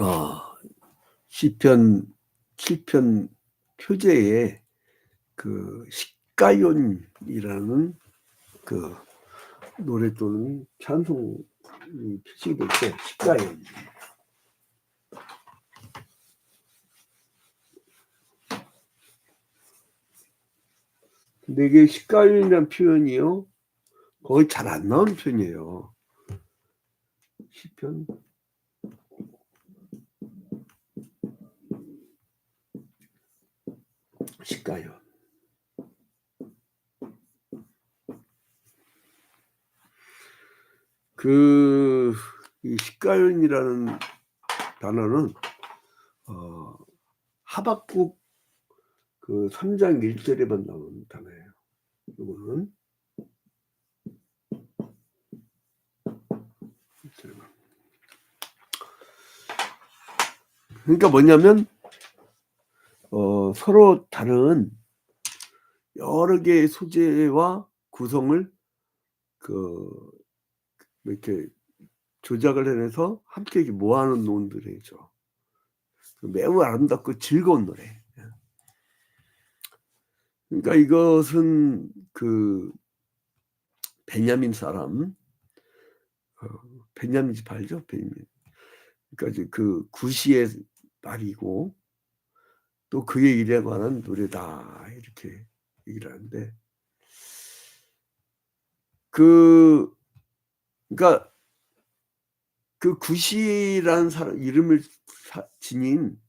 어 시편 7편 표제에 그 십가연이라는 그 노래 또는 찬송이 표시될 때 십가연. 근데 이게 십가연이라는 표현이요, 거의 잘 안 나오는 편이에요. 시편 십가연. 이 십가연이라는 단어는 하박국 그 3장 1절에만 나오는 단어예요. 이거는 그러니까 뭐냐면 서로 다른 여러 개의 소재와 구성을 이렇게 조작을 해내서 함께 이렇게 모아놓은 노래죠. 매우 아름답고 즐거운 노래. 그러니까 이것은 베냐민 사람, 베냐민 집 알죠? 베냐민. 그러니까 이제 구시의 말이고 또 그의 일에 관한 노래다, 이렇게 얘기를 하는데, 그러니까 구시라는 사람 이름을 지닌,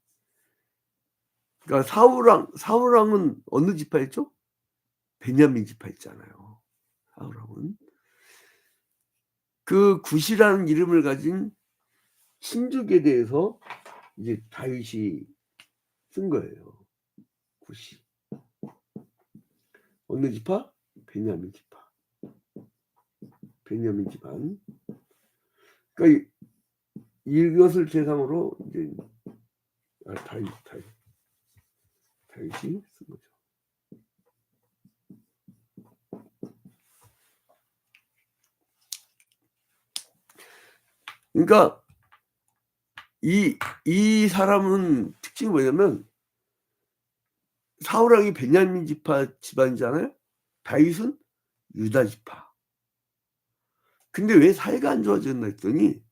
그러니까 사울왕은 어느 지파였죠? 베냐민 지파였잖아요. 사울왕은 구시라는 이름을 가진 신족에 대해서 이제 다윗이 쓴 거예요. 구시. 어느 지파? 베냐민 지파. 베냐민 집안. 그러니까 이것을 대상으로 이제 다윗이 쓴 거죠. 그러니까 이 사람은 특징이 뭐냐면, 사울왕이 베냐민 지파 집안이잖아요. 다윗은 유다 지파. 근데 왜 사이가 안 좋아졌나 했더니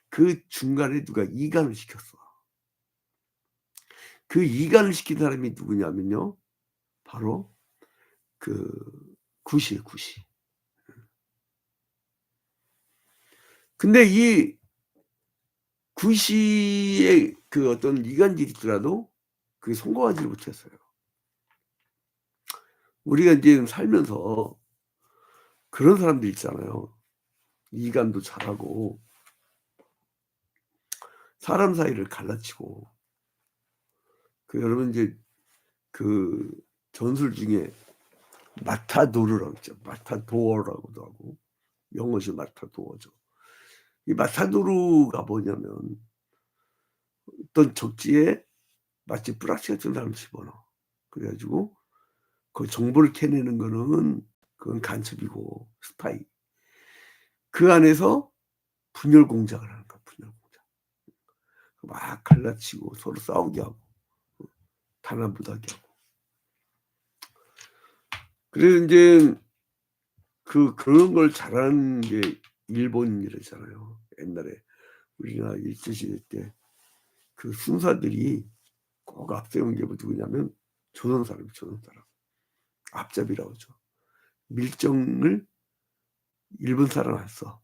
그 중간에 누가 이간을 시켰어. 그 이간을 시킨 사람이 누구냐면요, 바로 구시예요, 구시. 근데 이 구시의 어떤 이간질이 있더라도 그게 성공하지를 못했어요. 우리가 이제 살면서 그런 사람들 있잖아요. 이간도 잘하고 사람 사이를 갈라치고. 여러분 이제 전술 중에 마타도르라고 있죠. 마타도어라고도 하고, 영어시 마타도어죠. 이 마타도르가 뭐냐면, 어떤 적지에 마치 뿌락지 같은 사람을 집어넣어. 그래 가지고 그 정보를 캐내는 거는 그건 간첩이고 스파이. 그 안에서 분열 공작을 하는 거야, 분열 공작. 막 갈라치고 서로 싸우게 하고 단합 못하게 하고. 그래서 인제 그런 걸 잘하는 게 일본이랬잖아요. 옛날에 우리나라 일제시대 때 순사들이 꼭 앞세운 게 누구냐면 조선 사람. 앞잡이라고 하죠. 밀정을 일본 사람한테 써.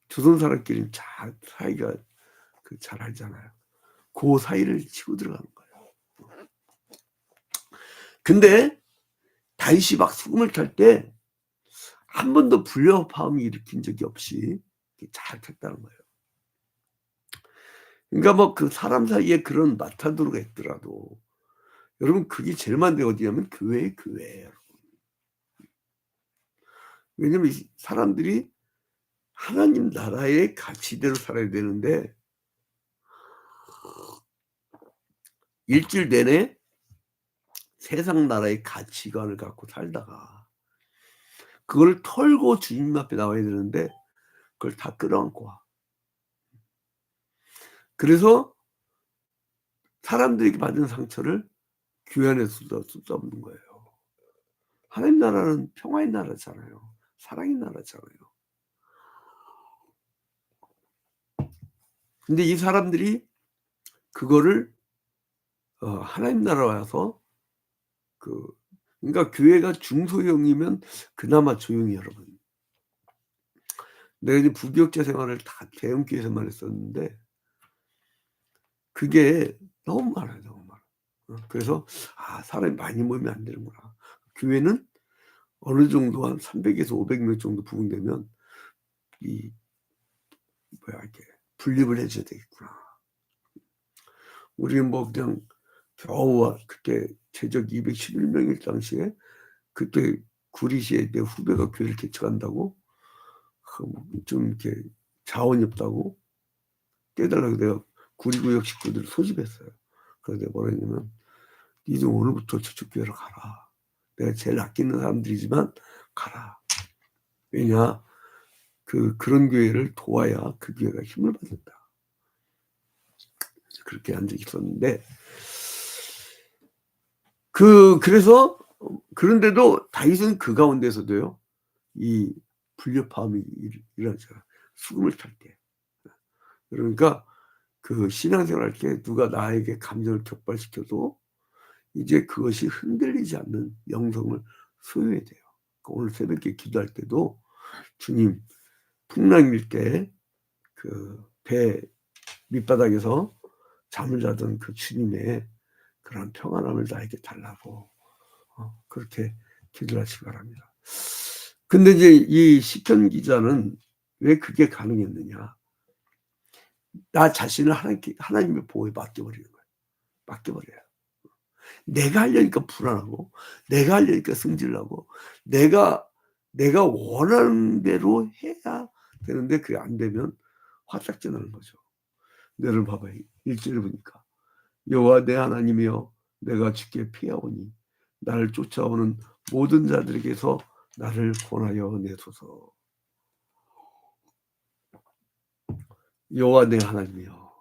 조선 사람끼리는 잘 사이가 잘하잖아요. 그 사이를 치고 들어가는 거예요. 근데 다윗이 막 수금을 탈 때 한 번도 불협화음이 일으킨 적이 없이 잘 탔다는 거예요. 그러니까 뭐 사람 사이에 그런 마타도르가 있더라도, 여러분 그게 제일 많은 데가 어디냐면 교회예요, 교회. 왜냐면 이 사람들이 하나님 나라의 가치대로 살아야 되는데, 일주일 내내 세상 나라의 가치관을 갖고 살다가 그걸 털고 주님 앞에 나와야 되는데 그걸 다 끌어안고 와. 그래서 사람들에게 받은 상처를 교회 안에 쏟아붓는 거예요. 하나님 나라는 평화의 나라잖아요. 사랑의 나라잖아요. 근데 이 사람들이 그거를 하나님 나라 와서 그러니까 교회가 중소형이면 그나마 조용히 여러분. 내가 이제 부교육자 생활을 다 대형 교회에서만 했었는데 그게 너무 많아요, 너무 많아. 그래서 사람이 많이 모이면 안 되는구나. 교회는 어느 정도 한 300에서 500명 정도 부흥되면 이 이렇게 분립을 해 줘야 되겠구나. 우리는 뭐 그냥 겨우 그때 최적 211명일 당시에 그때 구리시에 내 후배가 교회를 개척한다고 좀 이렇게 자원이 없다고 떼달라고 내가 구리구역 식구들을 소집했어요. 그래서 내가 뭐라 했냐면 니들 오늘부터 저쪽 교회로 가라. 내가 제일 아끼는 사람들이지만 가라. 왜냐 그런 교회를 도와야 그 교회가 힘을 받는다. 그렇게 한 적이 있었는데 그래서 그런데도 다윗은 그 가운데서도요. 이 불협화음이 일어나잖아. 수금을 탈 때. 그러니까 그 신앙생활할 때 누가 나에게 감정을 격발시켜도 이제 그것이 흔들리지 않는 영성을 소유해야 돼요. 오늘 새벽에 기도할 때도 주님 풍랑일 때 그 배 밑바닥에서 잠을 자던 그 주님의 그런 평안함을 나에게 달라고 그렇게 기도를 하시기 바랍니다. 근데 이제 이 시편 기자는 왜 그게 가능했느냐? 나 자신을 하나님의 보호에 맡겨버리는 거예요. 맡겨버려요. 내가 하려니까 불안하고 내가 하려니까 승질나고 내가 원하는 대로 해야 되는데 그게 안 되면 화딱지 나는 거죠. 여러분 봐봐요. 1절에 보니까 여호와 내 하나님이여 내가 주께 피하오니 나를 쫓아오는 모든 자들에게서 나를 권하여 내소서. 여호와 내 하나님이여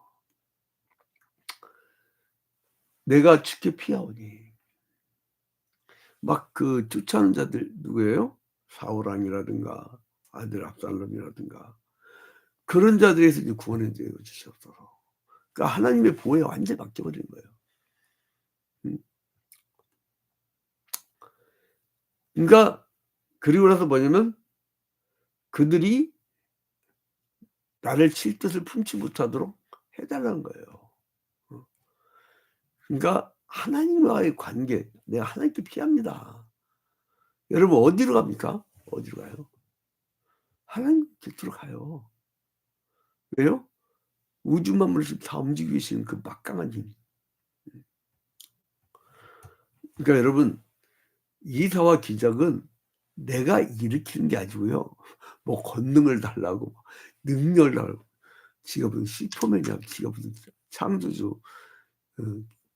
내가 주께 피하오니 막 그 쫓아오는 자들 누구예요? 사울왕이라든가 아들 압살롬이라든가 그런 자들에서 이제 구원해 주시옵소서. 그러니까 하나님의 보호에 완전히 맡겨버린 거예요. 그러니까 그리고 나서 뭐냐면 그들이 나를 칠 뜻을 품지 못하도록 해 달라는 거예요. 그러니까 하나님과의 관계 내가 하나님께 피합니다. 여러분 어디로 갑니까? 어디로 가요? 하나님 곁으로 가요. 왜요? 우주 만물을 지금 다 움직이고 계시는 그 막강한 힘. 그러니까 여러분 이사와 기적은 내가 일으키는 게 아니고요. 뭐 권능을 달라고 능력을 달라고 지가 무슨 슈퍼맨이야. 지가 무슨 창조주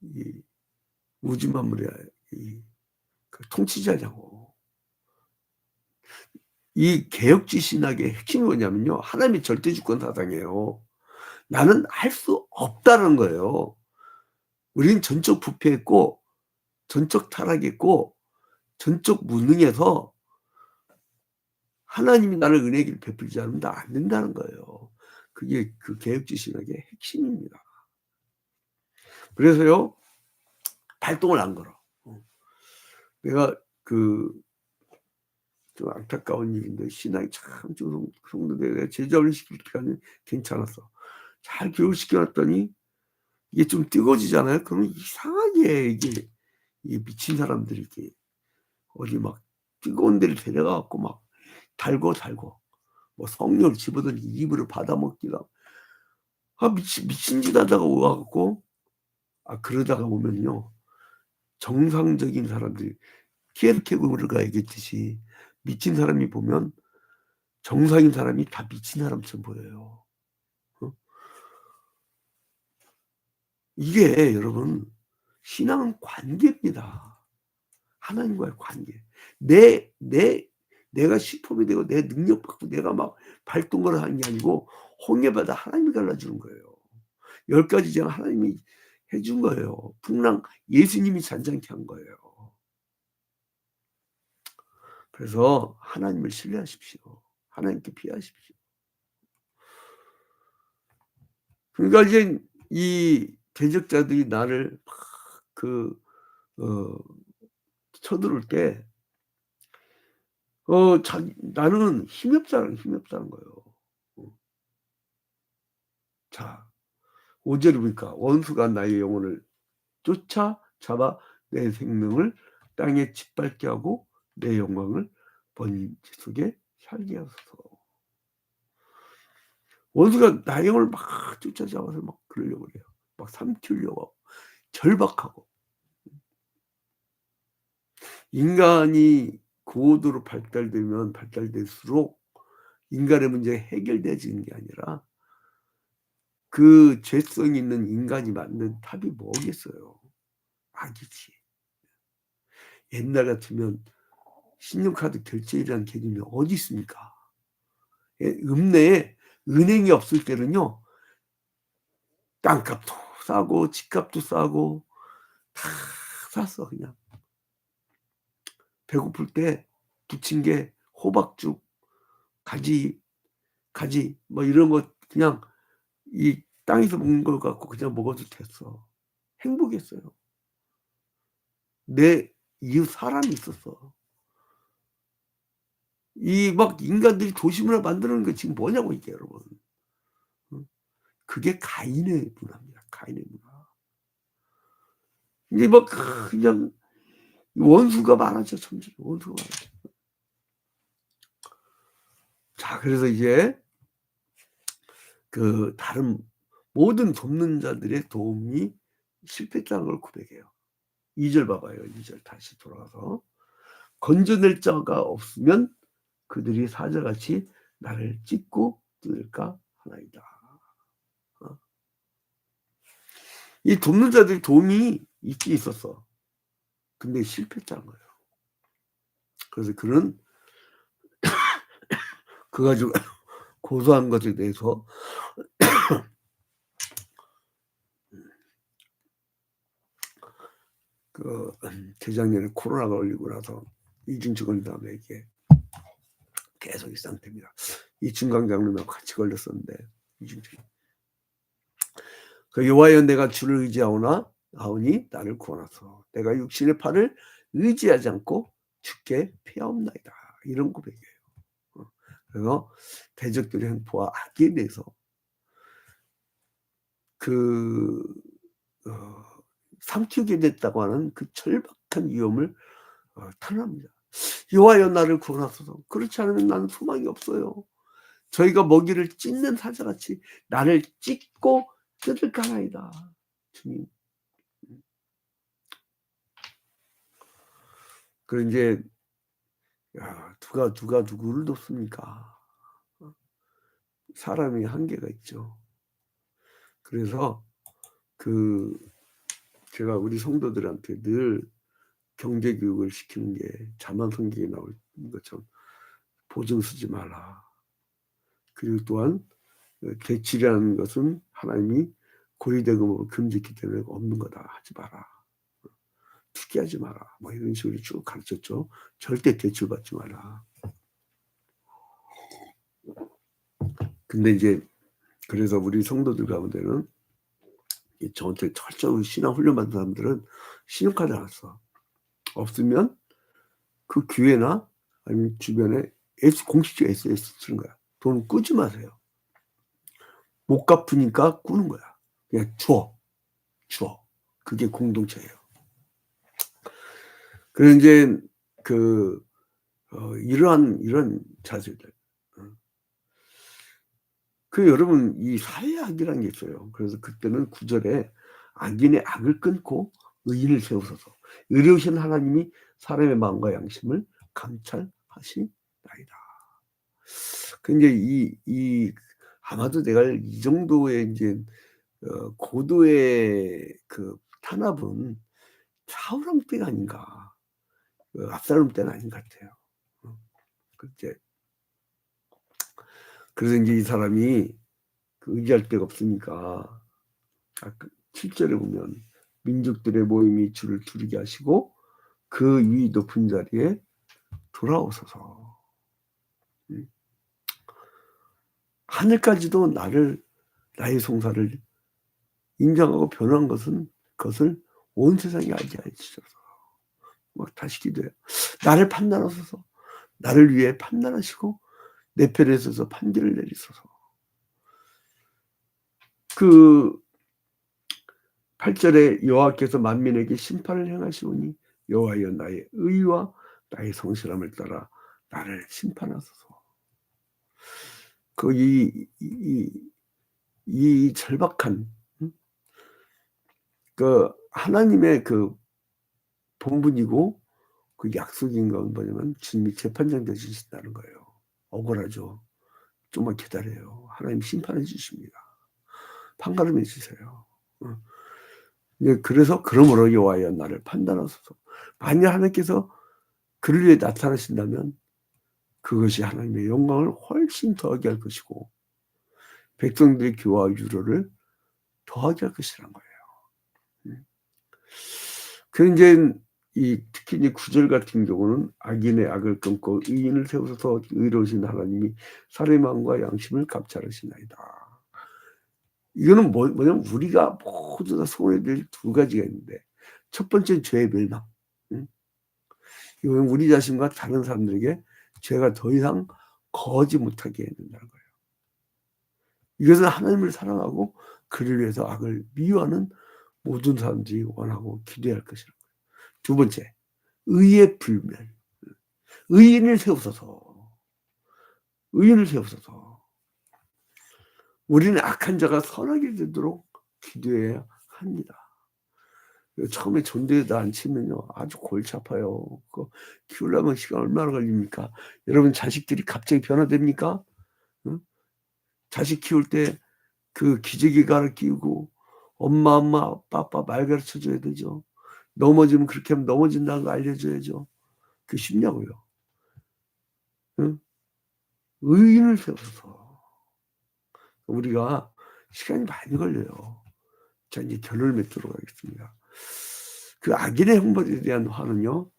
이 우주 만물의 그 통치자냐고. 이 개혁주의 신학의 핵심이 뭐냐면요. 하나님의 절대주권 사상이에요. 나는 할 수 없다는 거예요. 우리는 전적 부패했고 전적 타락했고 전적 무능해서 하나님이 나를 은혜를 베풀지 않으면 나 안 된다는 거예요. 그게 그 개혁주의 신학의 핵심입니다. 그래서요. 발동을 안 걸어. 내가 좀 안타까운 일인데 신앙이 참 좀 성도들에게 제자훈련 시킬 때까지는 괜찮았어. 잘 교육시켜 놨더니 이게 좀 뜨거워지잖아요. 그러면 이상하게 이게 미친 사람들이 이렇게 어디 막 뜨거운 데를 데려가 갖고 막 달고 뭐 성령을 집어던지 입으로 받아먹기다. 미친 짓 하다가 와 갖고 그러다가 보면요. 정상적인 사람들이 키에르케고르가 얘기했듯이 미친 사람이 보면 정상인 사람이 다 미친 사람처럼 보여요. 이게 여러분 신앙은 관계입니다. 하나님과의 관계. 내가 슈퍼맨이 되고 내 능력 받고 내가 막 발동을 하는 게 아니고 홍해바다 하나님이 갈라주는 거예요. 10가지 제가 하나님이 해준 거예요. 풍랑 예수님이 잔잔케 한 거예요. 그래서 하나님을 신뢰하십시오. 하나님께 피하십시오. 그러니까 이제 이 대적자들이 나를 막 그 어 쳐들어올 때 자기 나는 힘이 없다는 거예요. 어. 자 5 절에 보니까 "원수가 나의 영혼을 쫓아잡아 내 생명을 땅에 짓밟게 하고 내 영광을 번지 속에 살게 하소서." 원수가 나의 영혼을 막 쫓아잡아서 막 그러려고 그래요. 막 삼키려고 하고 절박하고. 인간이 고도로 발달되면 발달될수록 인간의 문제가 해결되지는 게 아니라 그 죄성 있는 인간이 만든 답이 뭐겠어요. 악이지. 옛날 같으면 신용카드 결제이라는 개념이 어디 있습니까? 예, 읍내에 은행이 없을 때는요. 땅값도 싸고 집값도 싸고 다 쌌어 그냥. 배고플 때 부침개, 호박죽, 가지 뭐 이런 거 그냥 이 땅에서 먹는 걸 갖고 그냥 먹어도 됐어. 행복했어요. 내 이웃 사람이 있었어. 이 막 인간들이 도시문화 만들어 놓은 게 지금 뭐냐고 이게 여러분. 응? 그게 가인의 문화입니다. 가인의 문화. 이제 막 그냥 원수가 많아져 점점 원수가 많아져. 자 그래서 이제 그 다른 모든 돕는 자들의 도움이 실패했다는 걸 고백해요. 2절 봐봐요. 2절 다시 돌아가서 "건져낼 자가 없으면 그들이 사자같이 나를 찢고 뜯을까 하나이다." 어. 이 돕는 자들의 도움이 있긴 있었어. 근데 실패했다는 거예요. 그래서 그는 그 가지고 고소한 것에 대해서 재작년에 코로나가 걸리고 나서 이중증 걸린 다음에 이게 계속 이 상태입니다. 이충강 장로님하고 같이 걸렸었는데 이중증. 그 "여호와여 내가 주를 의지하오니 나를 구원하소서. 내가 육신의 팔을 의지하지 않고 주께 피하옵나이다." 이런 고백이에요. 그래서 대적들의 횡포와 악에 대해서 그 삼키게 됐다고 하는 그 절박한 위험을 탄압합니다. "여호와여 나를 구원하소서. 그렇지 않으면 나는 소망이 없어요. 저희가 먹이를 찢는 사자같이 나를 찢고 뜯을까나이다." 주님. 그리고 인제 야 누가 누구를 돕습니까? 어 사람이 한계가 있죠. 그래서 그 제가 우리 성도들한테 늘 경제 교육을 시키는 게 자만 성경에 나올 것처럼 "보증 쓰지 마라." 그리고 또한 대출이라는 것은 하나님이 고리대금으로 금지했기 때문에 없는 거다. 하지 마라. 투기하지 마라. 뭐 이런 식으로 쭉 가르쳤죠. 절대 대출받지 마라. 근데 이제 그래서 우리 성도들 가운데는 저한테 철저히 신앙 훈련 받은 사람들은 신용카드를 안 써. 없으면 그 교회나 아니면 주변에 공식적 SNS 쓰는 거야. 돈 끄지 마세요. 못 갚으니까 꾸는 거야. 그냥 줘. 줘. 그게 공동체예요. 그래서 인제 그 이런 자세들. 어. 여러분 이 사회학이라는 게 있어요. 그래서 그때는 9 절에 "악인의 악을 끊고 의인을 세우소서. 의로우신 하나님이 사람의 마음과 양심을 감찰하시나이다." 근데 이 아마도 내가 이 정도의 인제 고도의 그 탄압은 사울왕 때가 아닌가. 압살롬 때는 아닌 것 같아요. 어. 그 이제 그래서 인제 이 사람이 그 의지할 데가 없으니까 아까 7절에 보면 민족들의 모임이 주를 두르게 하시고 그 위 높은 자리에 돌아오소서. 하늘까지도 나의 송사를 인정하고 변한 것을 온 세상이 알게 하시소서. 막 다시 기도해요. 나를 판단하소서. 나를 위해 판단하시고 내 편에 서서 판결을 내리소서. 그 8절에 여호와께서 만민에게 심판을 행하시오니 여호와여 나의 의와 나의 성실함을 따라 나를 심판하소서. 이 절박한 그 하나님의 그 본분이고 그 약속인 건 뭐냐면 주님이 재판장 되신다는 거예요. 억울하죠. 좀만 기다려요. 하나님 심판해 주십니다. 판가름해 주세요. 그래서 그러므로 여호와여 나를 판단하소서. 만약 하나님께서 그를 위해 나타나신다면 그것이 하나님의 영광을 훨씬 더하게 할 것이고 백성들의 교화와 유로를 더하게 할 것이란 거예요. 그 이제 특히 이제 9절 같은 경우는 악인의 악을 끊고 의인을 세우셔서 의로우신 하나님이 사람의 마음과 양심을 감찰하시나이다. 이거는 뭐냐면 우리가 모두 다 소원해야 될 두 가지가 있는데 첫 번째는 죄의 멸망. 이건 우리 자신과 다른 사람들에게 죄가 더 이상 거하지 못하게 해야 된다는 거예요. 이것은 하나님을 사랑하고 그를 위해서 악을 미워하는 모든 사람들이 원하고 기도해야 할 것이라는 거예요. 두 번째, 의의 불멸. 의인을 세우소서. 의인을 세우소서. 우리는 악한 자가 선하게 되도록 기도해야 합니다. 처음에 존대에다 안 치면요 아주 골치 아파요. 그거 키우려면 시간 얼마나 걸립니까? 여러분 자식들이 갑자기 변화됩니까? 응? 자식 키울 때 그 기저귀 갈아 끼우고 엄마 아빠 말 가르쳐 줘야 되죠. 넘어지면 그렇게 하면 넘어진다는 거 알려줘야죠. 그게 쉽냐고요. 응? 의인을 세워서 우리가 시간이 많이 걸려요. 자 이제 결론을 맺도록 하겠습니다. 그 악인의 형벌에 대한 화는요.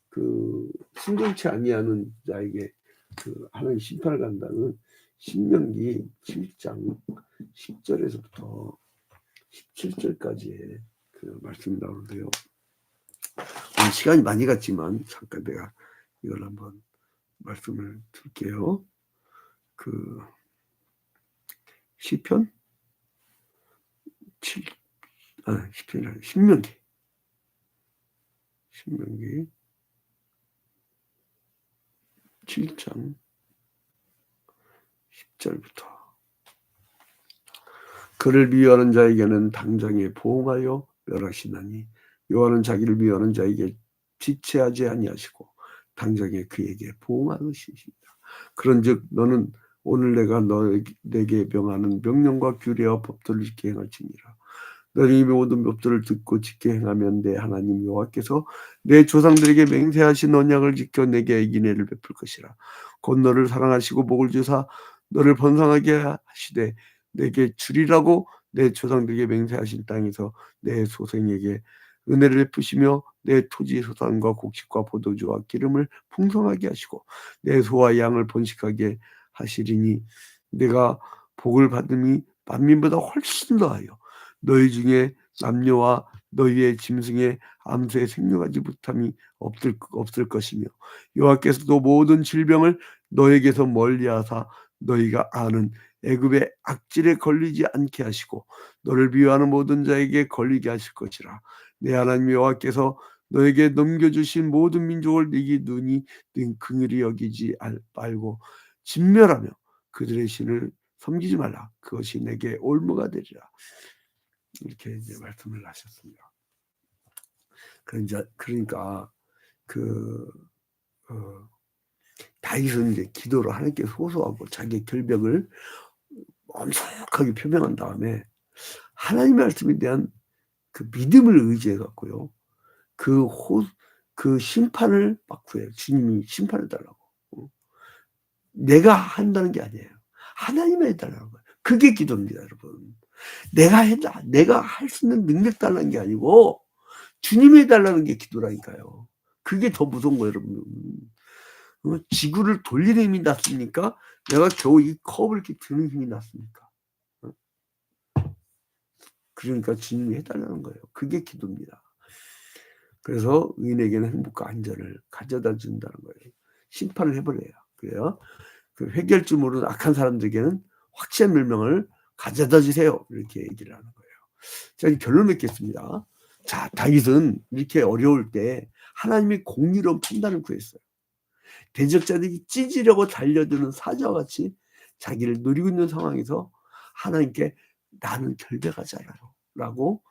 그 순종치 아니하는 자에게 그 하나님 심판을 간다는 신명기 7장 10절에서부터 17절까지의 그 말씀이 나오는데요. 시간이 많이 갔지만 잠깐 내가 이걸 한번 말씀을 드릴게요. 그 시편 10편이 아니라 신명기 7장 10절부터 그를 미워하는 자에게는 당장에 보응하여 멸하시나니 여호와는 자기를 미워하는 자에게 지체하지 아니하시고 당장에 그에게 보응하시니라. 그런즉 너는 오늘 내가 내게 명하는 명령과 규례와 법도를 지켜 행할지니라. 너는 이 모든 법도를 듣고 지켜 행하면 내 하나님 여호와께서 내 조상들에게 맹세하신 언약을 지켜 내게 이기내를 베풀 것이라. 곧 너를 사랑하시고 복을 주사 너를 번성하게 하시되 내게 주리라고 내 조상들에게 맹세하신 땅에서 내 소생에게 은혜를 베푸시며 내 토지 소산과 곡식과 포도주와 기름을 풍성하게 하시고 내 소와 양을 번식하게 하시리니 내가 복을 받음이 만민보다 훨씬 더하여 너희 중에 남녀와 너희의 짐승의 암소의 생육하지 못함이 없을 것이며 여호와께서도 모든 질병을 너에게서 멀리하사 너희가 아는 애굽의 악질에 걸리지 않게 하시고 너를 미워하는 모든 자에게 걸리게 하실 것이라. 내 하나님 여호와께서 너에게 넘겨주신 모든 민족을 네게 눈이 긍휼히 여기지 말고 진멸하며 그들의 신을 섬기지 말라. 그것이 내게 올무가 되리라. 이렇게 이제 말씀을 하셨습니다. 그러니까 다윗은 이제 기도로 하나님께 호소하고 자기의 결벽을 엄숙하게 표명한 다음에 하나님의 말씀에 대한 그 믿음을 의지해 갖고요. 그 심판을 막 구해요. 주님이 심판해 달라고. 내가 한다는 게 아니에요. 하나님이 해달라는 거예요. 그게 기도입니다, 여러분. 내가 할 수 있는 능력 달라는 게 아니고 주님이 해 달라는 게 기도라니까요. 그게 더 무서운 거예요, 여러분. 지구를 돌리는 힘이 낫습니까? 내가 겨우 이 컵을 이렇게 드는 힘이 낫습니까? 그러니까 주님이 해 달라는 거예요. 그게 기도입니다. 그래서 의인에게는 행복과 안전을 가져다 준다는 거예요. 심판을 해 버려요. 그래요. 그 회개할 줄 모르는 악한 사람들에게는 확실한 멸망을 가져다 주세요. 이렇게 얘기를 하는 거예요. 자, 이제 결론 맺겠습니다. 자, 다윗은 이렇게 어려울 때 하나님의 공의로운 판단을 구했어요. 대적자들이 찢으려고 달려드는 사자와 같이 자기를 노리고 있는 상황에서 하나님께 나는 결백하지 않아요. 라고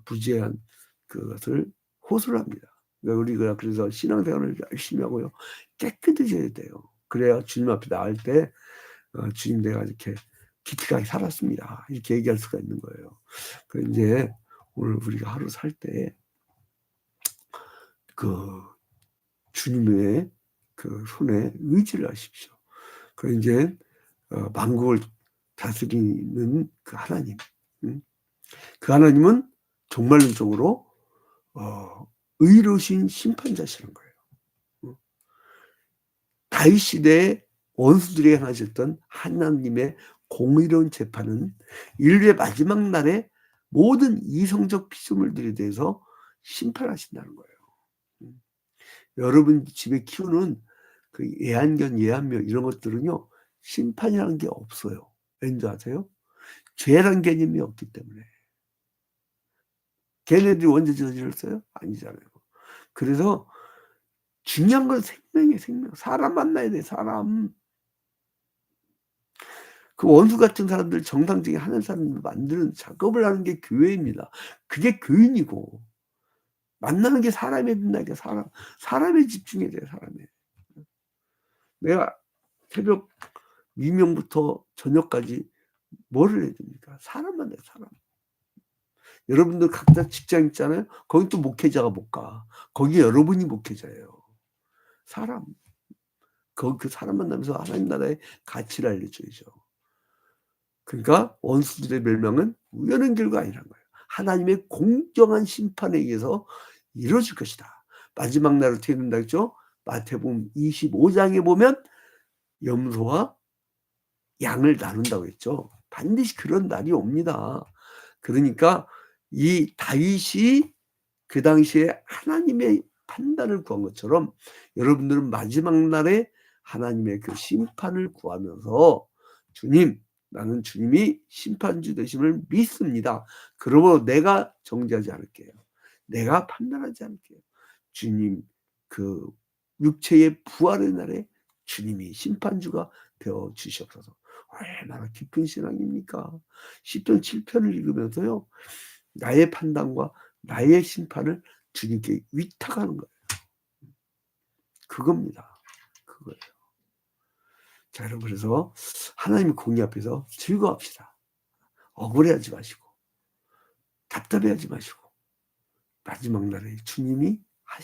부재한 그것을 호소를 합니다. 그러니까 우리가 그래서 신앙생활을 열심히 하고요. 깨끗해져야 돼요. 그래야 주님 앞에 나갈 때 주님 내가 이렇게 기특하게 살았습니다. 이렇게 얘기할 수가 있는 거예요. 그 이제 오늘 우리가 하루 살 때 그 주님의 그 손에 의지를 하십시오. 그 이제 만국을 다스리는 그 하나님, 그 하나님은 종말론적으로 의로우신 심판자시는 거예요. 다윗 시대에 원수들에게 행하셨던 하나님의 공의로운 재판은 인류의 마지막 날에 모든 이성적 피조물들에 대해서 심판하신다는 거예요. 여러분 집에 키우는 그 애완견, 애완묘 이런 것들은요 심판이라는 게 없어요. 왠지 아세요? 죄란 개념이 없기 때문에. 걔네들이 언제 저질렀어요? 아니잖아요. 그래서 중요한 건 생명이에요, 생명. 사람 만나야 돼, 사람. 그 원수 같은 사람들, 정상적인 하는 사람들 만드는 작업을 하는 게 교회입니다. 그게 교인이고 만나는 게 사람이 된다니까. 사람에 집중해야 돼요, 사람에. 내가 새벽 미명부터 저녁까지 뭐를 해야 됩니까? 사람 만나요, 사람. 여러분들 각자 직장 있잖아요. 거기 또 목회자가 못 가. 거기 여러분이 목회자예요. 사람. 그 사람 만나면서 하나님 나라의 가치를 알려줘야죠. 그러니까 원수들의 멸망은 우연한 결과가 아니란 거예요. 하나님의 공정한 심판에 의해서 이루어질 것이다. 마지막 날을 어떻게 된다 했죠? 마태복음 25장에 보면 염소와 양을 나눈다고 했죠. 반드시 그런 날이 옵니다. 그러니까 이 다윗이 그 당시에 하나님의 판단을 구한 것처럼 여러분들은 마지막 날에 하나님의 그 심판을 구하면서 주님, 나는 주님이 심판주 되심을 믿습니다. 그러므로 내가 정죄하지 않을게요. 내가 판단하지 않을게요. 주님, 그 육체의 부활의 날에 주님이 심판주가 되어 주시옵소서. 얼마나 깊은 신앙입니까? 시편 7편을 읽으면서요. 나의 판단과 나의 심판을 주님께 위탁하는 거예요. 그겁니다. 그거예요. 자, 여러분, 그래서 하나님의 공의 앞에서 즐거워합시다. 억울해하지 마시고 답답해하지 마시고 마지막 날에 주님이